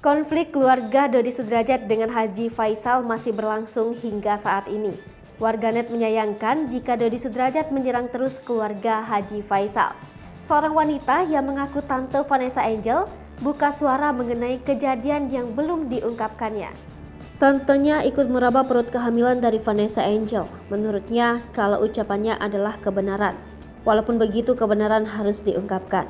Konflik keluarga Dodi Sudrajat dengan Haji Faisal masih berlangsung hingga saat ini. Warganet menyayangkan jika Dodi Sudrajat menyerang terus keluarga Haji Faisal. Seorang wanita yang mengaku Tante Vanessa Angel buka suara mengenai kejadian yang belum diungkapkannya. Tantenya ikut meraba perut kehamilan dari Vanessa Angel. Menurutnya, kalau ucapannya adalah kebenaran. Walaupun begitu, kebenaran harus diungkapkan.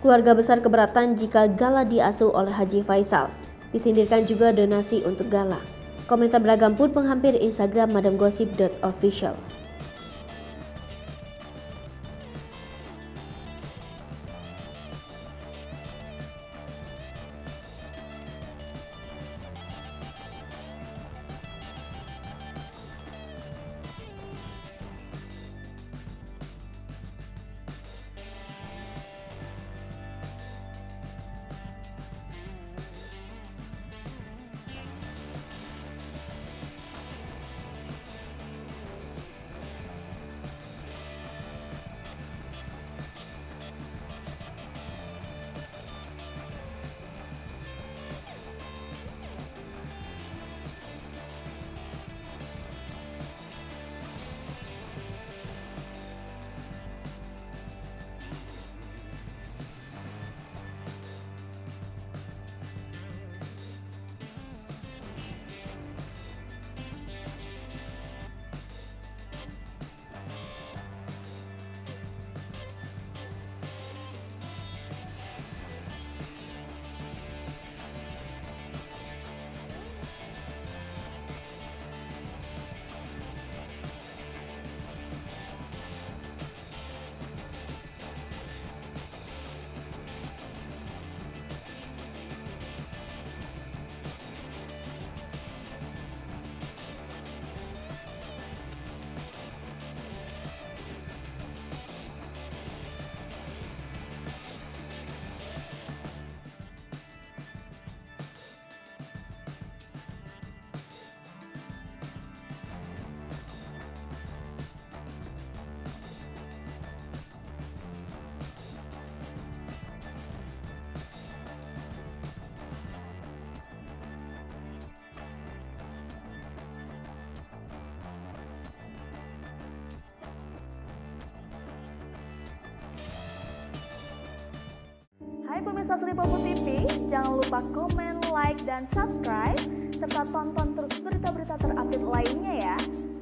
Keluarga besar keberatan jika Gala diasuh oleh Haji Faisal. Disindirkan juga donasi untuk Gala. Komentar beragam pun menghampiri Instagram madamgossip.official. Hai pemirsa Sri Popo TV, jangan lupa komen, like, dan subscribe, serta tonton terus berita-berita terupdate lainnya ya.